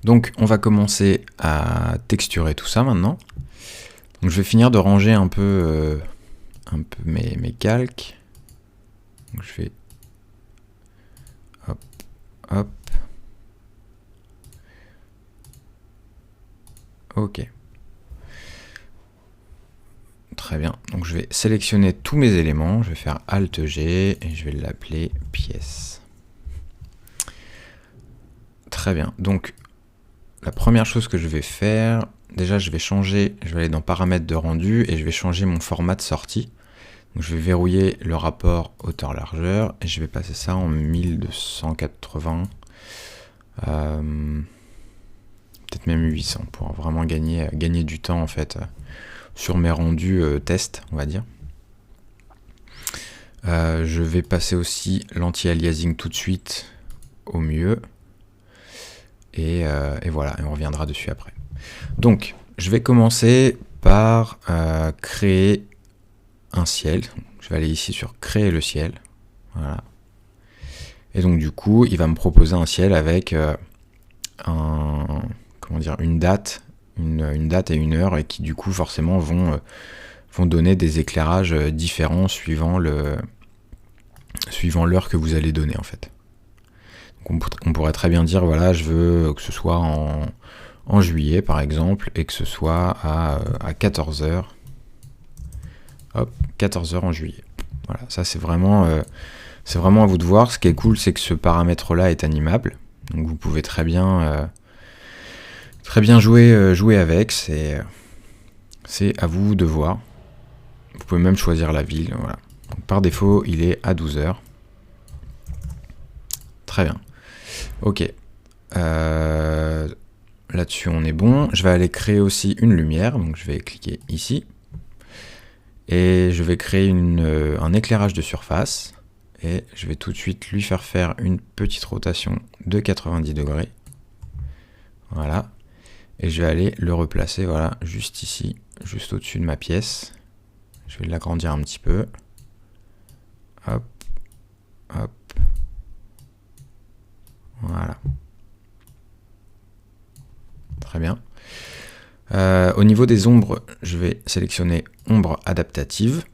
Donc on va commencer à texturer tout ça maintenant. Donc je vais finir de ranger un peu mes calques. Donc je fais hop, hop. Ok. Très bien. Donc je vais sélectionner tous mes éléments. Je vais faire Alt G et je vais l'appeler pièce. Très bien. Donc la première chose que je vais faire, déjà je vais aller dans paramètres de rendu et je vais changer mon format de sortie. Donc je vais verrouiller le rapport hauteur-largeur et je vais passer ça en 1280. Peut-être même 800 pour vraiment gagner du temps en fait sur mes rendus test, on va dire. Je vais passer aussi l'anti-aliasing tout de suite au mieux. Et voilà, et on reviendra dessus après. Donc, je vais commencer par créer un ciel. Je vais aller ici sur créer le ciel. Voilà. Et donc du coup, il va me proposer un ciel avec une date et une heure, et qui du coup forcément vont donner des éclairages différents suivant l'heure que vous allez donner en fait. Donc on pourrait très bien dire voilà, je veux que ce soit en juillet par exemple, et que ce soit à 14h. Hop, 14h en juillet. Voilà, ça c'est vraiment à vous de voir. Ce qui est cool, c'est que ce paramètre là est animable. Donc vous pouvez très bien jouer avec. C'est à vous de voir. Vous pouvez même choisir la ville. Voilà. Donc, par défaut, il est à 12h. Très bien. Ok. Là-dessus, on est bon. Je vais aller créer aussi une lumière. Donc je vais cliquer ici. Et je vais créer un éclairage de surface. Et je vais tout de suite lui faire une petite rotation de 90 degrés. Voilà. Et je vais aller le replacer, voilà, juste ici, juste au-dessus de ma pièce. Je vais l'agrandir un petit peu. Hop, hop. Voilà. Très bien. Au niveau des ombres, je vais sélectionner ombre adaptative.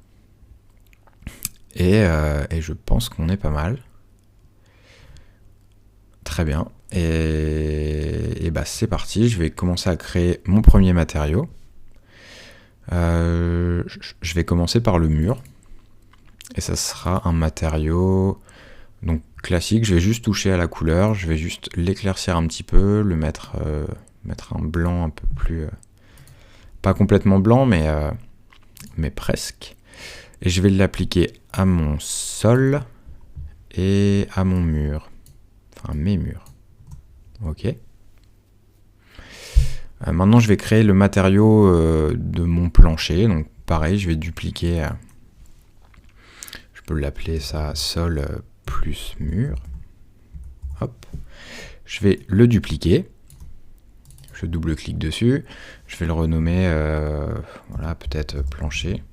Et je pense qu'on est pas mal. Très bien. Et bah c'est parti, je vais commencer à créer mon premier matériau. Je vais commencer par le mur. Et ça sera un matériau donc classique. Je vais juste toucher à la couleur, je vais juste l'éclaircir un petit peu, le mettre un blanc un peu plus... pas complètement blanc, mais presque. Et je vais l'appliquer à mon sol et à mon mur. Enfin, mes murs. Ok. Maintenant, je vais créer le matériau de mon plancher. Donc, pareil, je vais dupliquer. Je peux l'appeler ça sol plus mur. Hop. Je vais le dupliquer. Je double-clique dessus. Je vais le renommer, voilà, peut-être plancher.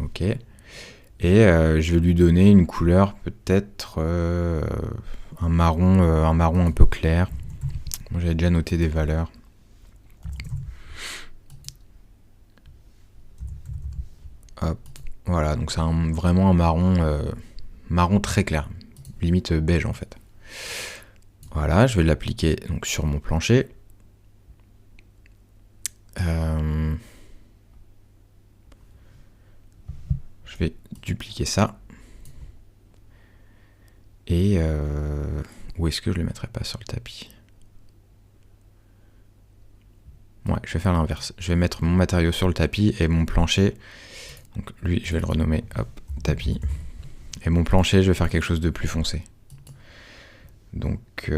Ok. Et je vais lui donner une couleur peut-être un marron un peu clair. Moi, j'avais déjà noté des valeurs. Hop, voilà, donc c'est vraiment un marron très clair, limite beige en fait. Voilà, je vais l'appliquer donc sur mon plancher. Je vais dupliquer ça. Et où est-ce que je le mettrais pas sur le tapis? Ouais, je vais faire l'inverse. Je vais mettre mon matériau sur le tapis et mon plancher. Donc lui, je vais le renommer, hop, tapis. Et mon plancher, je vais faire quelque chose de plus foncé. Donc,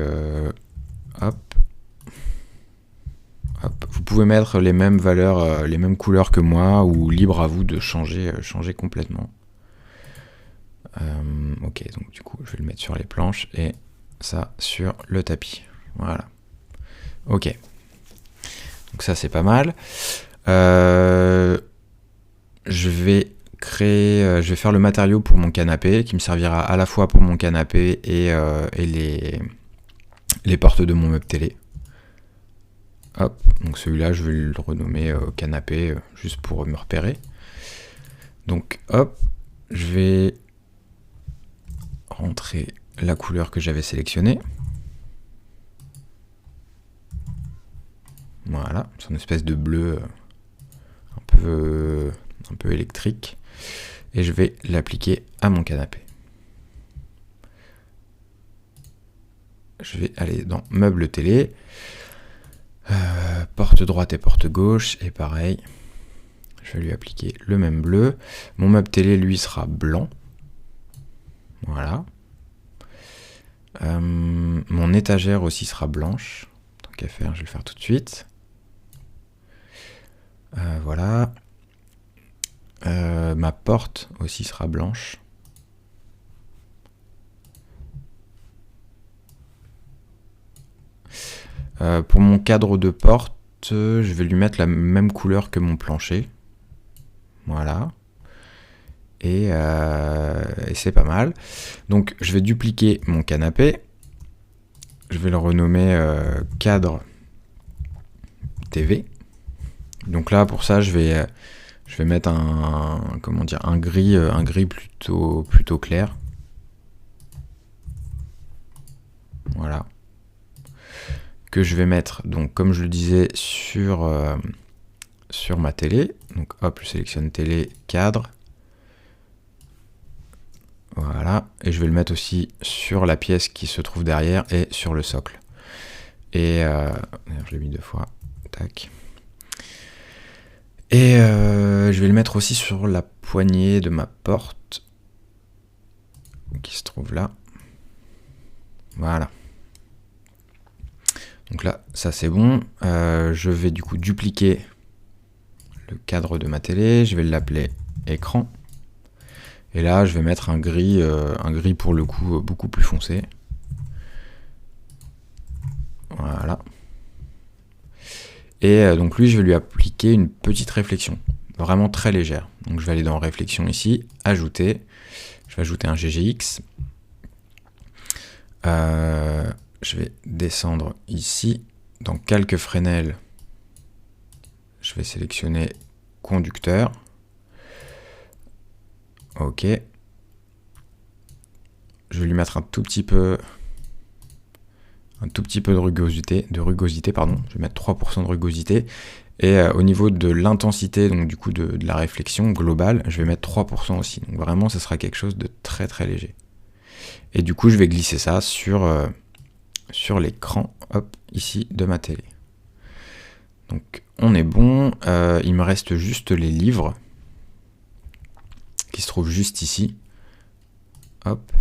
hop. Hop. Vous pouvez mettre les mêmes valeurs, les mêmes couleurs que moi, ou libre à vous de changer complètement. Ok, donc du coup, je vais le mettre sur les planches et ça sur le tapis. Voilà. Ok. Donc ça, c'est pas mal. Je vais faire le matériau pour mon canapé, qui me servira à la fois pour mon canapé et les portes de mon meuble télé. Hop, donc celui-là, je vais le renommer canapé, juste pour me repérer. Donc hop, je vais rentrer la couleur que j'avais sélectionnée. Voilà, c'est une espèce de bleu un peu électrique. Et je vais l'appliquer à mon canapé. Je vais aller dans meuble télé, porte droite et porte gauche, et pareil, je vais lui appliquer le même bleu. Mon meuble télé, lui, sera blanc. Voilà. Mon étagère aussi sera blanche. Tant qu'à faire, je vais le faire tout de suite. Voilà. Ma porte aussi sera blanche. Pour mon cadre de porte, je vais lui mettre la même couleur que mon plancher. Voilà. Et c'est pas mal. Donc je vais dupliquer mon canapé. Je vais le renommer cadre TV. Donc là, pour ça, je vais mettre un gris plutôt clair. Voilà. Que je vais mettre, donc comme je le disais, sur ma télé. Donc hop, je sélectionne télé, cadre. Voilà. Et je vais le mettre aussi sur la pièce qui se trouve derrière et sur le socle. Et je l'ai mis 2 fois. Tac. Et je vais le mettre aussi sur la poignée de ma porte qui se trouve là. Voilà. Donc là, ça c'est bon. Je vais du coup dupliquer le cadre de ma télé. Je vais l'appeler écran. Et là, je vais mettre un gris pour le coup beaucoup plus foncé. Voilà. Et donc lui, je vais lui appliquer une petite réflexion, vraiment très légère. Donc je vais aller dans réflexion ici, ajouter. Je vais ajouter un GGX. Je vais descendre ici. Dans calque Fresnel, je vais sélectionner conducteur. Ok. Je vais lui mettre un tout petit peu de rugosité, pardon. Je vais mettre 3% de rugosité. Et au niveau de l'intensité, donc du coup de la réflexion globale, je vais mettre 3% aussi. Donc vraiment, ce sera quelque chose de très très léger. Et du coup, je vais glisser ça sur l'écran, hop, ici, de ma télé. Donc, on est bon. Il me reste juste les livres qui se trouvent juste ici. Hop.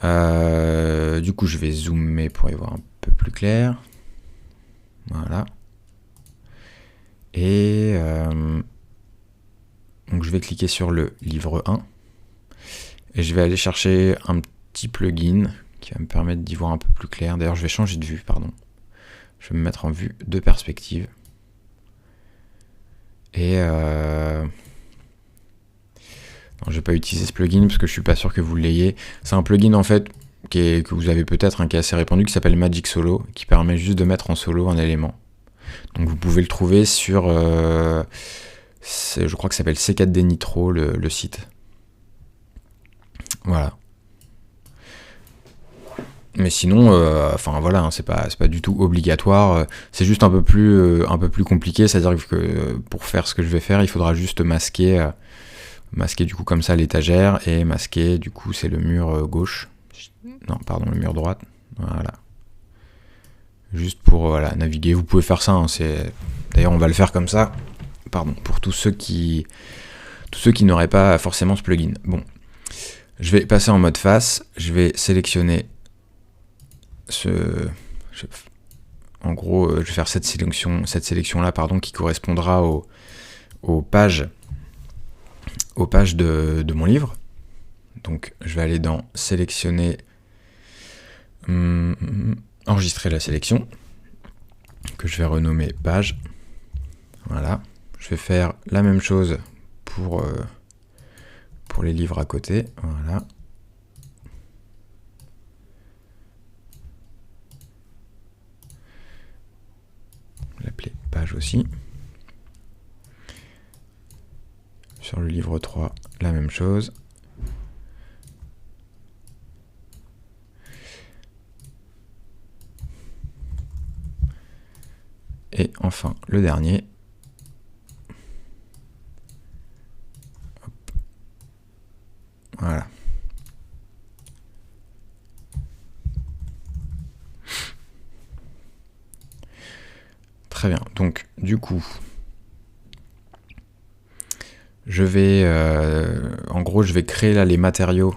Du coup, je vais zoomer pour y voir un peu plus clair. Voilà. Et donc, je vais cliquer sur le livre 1. Et je vais aller chercher un petit plugin qui va me permettre d'y voir un peu plus clair. D'ailleurs, je vais changer de vue, pardon. Je vais me mettre en vue de perspective. Et non, je vais pas utiliser ce plugin parce que je suis pas sûr que vous l'ayez. C'est un plugin en fait que vous avez peut-être, qui est assez répandu, qui s'appelle Magic Solo, qui permet juste de mettre en solo un élément. Donc vous pouvez le trouver sur, je crois que ça s'appelle C4D Nitro, le site. Voilà. Mais sinon, voilà, hein, c'est pas du tout obligatoire. C'est juste un peu plus compliqué. C'est-à-dire que pour faire ce que je vais faire, il faudra juste masquer du coup comme ça l'étagère et masquer du coup c'est le mur gauche. Non, pardon, le mur droite. Voilà. Juste pour naviguer. Vous pouvez faire ça. Hein, d'ailleurs, on va le faire comme ça. Pardon, pour tous ceux qui n'auraient pas forcément ce plugin. Bon, je vais passer en mode face. Je vais sélectionner en gros, je vais faire cette sélection là, pardon, qui correspondra aux pages de mon livre. Donc, je vais aller dans sélectionner, enregistrer la sélection, que je vais renommer page. Voilà. Je vais faire la même chose pour les livres à côté. Voilà. page aussi. Sur le livre 3, la même chose. Et enfin, le dernier. Hop. Voilà. Très bien. Donc, du coup, je vais, en gros, je vais créer là les matériaux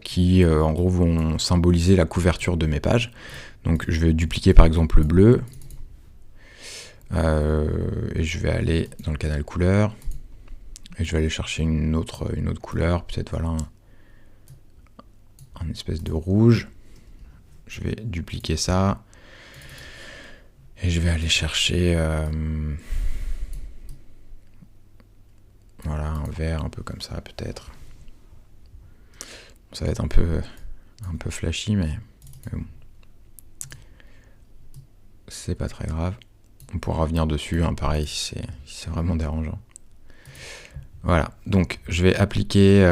qui, en gros, vont symboliser la couverture de mes pages. Donc, je vais dupliquer par exemple le bleu. Et je vais aller dans le canal couleur. Et je vais aller chercher une autre couleur. Peut-être, voilà, un espèce de rouge. Je vais dupliquer ça. Et je vais aller chercher voilà, un vert un peu comme ça peut-être. Ça va être un peu flashy, mais bon. C'est pas très grave. On pourra revenir dessus, hein, pareil, si c'est vraiment dérangeant. Voilà, donc je vais appliquer,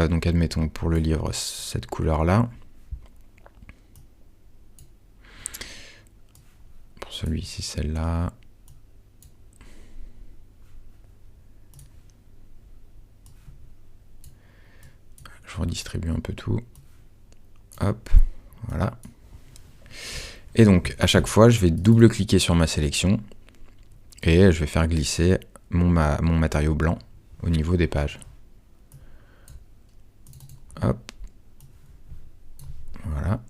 donc admettons pour le livre, cette couleur-là. Pour celui-ci, celle-là. Je redistribue un peu tout. Hop, voilà. Et donc, à chaque fois, je vais double-cliquer sur ma sélection et je vais faire glisser mon matériau blanc au niveau des pages. Hop. Voilà.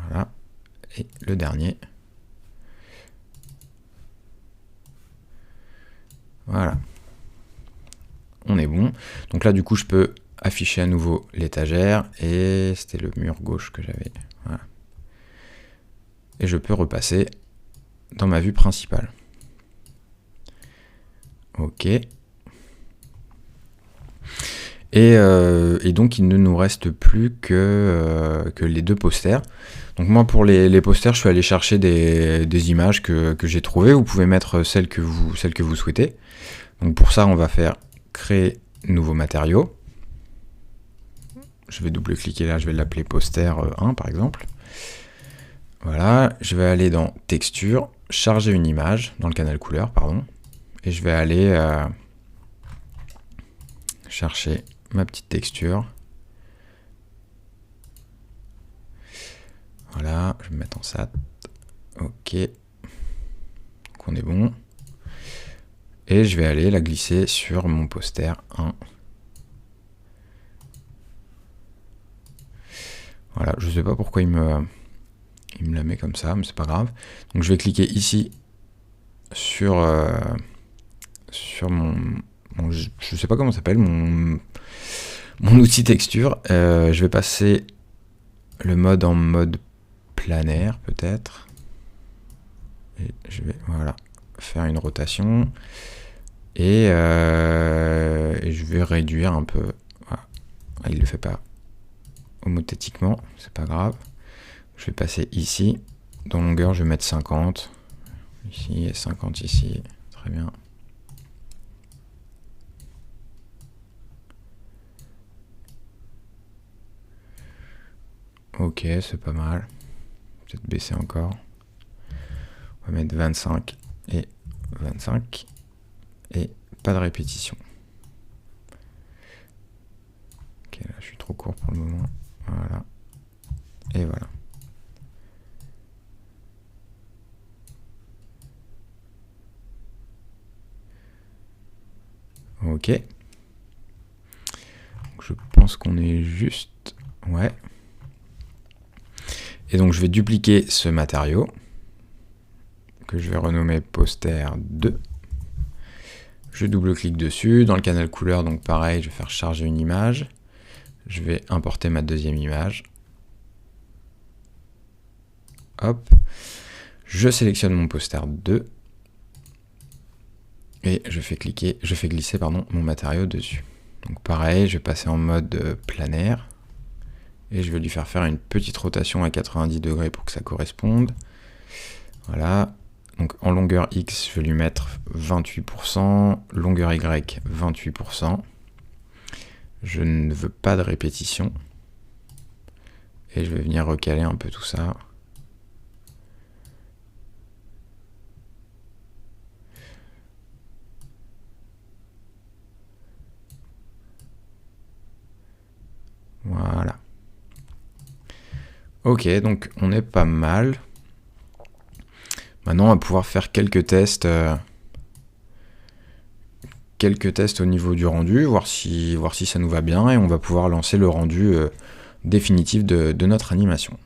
Voilà. Et le dernier. Voilà. On est bon. Donc là, du coup, je peux afficher à nouveau l'étagère. Et c'était le mur gauche que j'avais. Voilà. Et je peux repasser dans ma vue principale. Ok. Et donc, il ne nous reste plus que les deux posters. Donc moi, pour les posters, je suis allé chercher des images que j'ai trouvées. Vous pouvez mettre celles que vous souhaitez. Donc pour ça, on va faire créer nouveau matériau. Je vais double-cliquer là, je vais l'appeler poster 1 par exemple. Voilà, je vais aller dans texture, charger une image, dans le canal couleur, pardon. Et je vais aller chercher ma petite texture. Voilà, je vais me mettre en SAT. Ok. Donc on est bon. Et je vais aller la glisser sur mon poster 1. Voilà, je sais pas pourquoi il me la met comme ça, mais c'est pas grave. Donc je vais cliquer ici sur je sais pas comment ça s'appelle, mon outil texture. Je vais passer le mode en mode planaire peut-être. Et je vais voilà, faire une rotation. Et je vais réduire un peu. Voilà. Il le fait pas homothétiquement, c'est pas grave. Je vais passer ici. Dans longueur, je vais mettre 50. Ici et 50 ici. Très bien. Ok, c'est pas mal. Peut-être baisser encore. On va mettre 25 et 25. Et pas de répétition. Ok, là je suis trop court pour le moment. Voilà. Et voilà. Ok. Donc, je pense qu'on est juste... Ouais. Et donc je vais dupliquer ce matériau que je vais renommer poster 2. Je double-clique dessus. Dans le canal couleur, donc pareil, je vais faire charger une image. Je vais importer ma deuxième image. Hop. Je sélectionne mon poster 2. Et je fais glisser mon matériau dessus. Donc pareil, je vais passer en mode planaire. Et je vais lui faire une petite rotation à 90 degrés pour que ça corresponde. Voilà. Donc en longueur X, je vais lui mettre 28%, longueur Y, 28%. Je ne veux pas de répétition. Et je vais venir recaler un peu tout ça. Voilà. Ok, donc on est pas mal. Maintenant, on va pouvoir faire quelques tests au niveau du rendu, voir si ça nous va bien, et on va pouvoir lancer le rendu définitif de notre animation.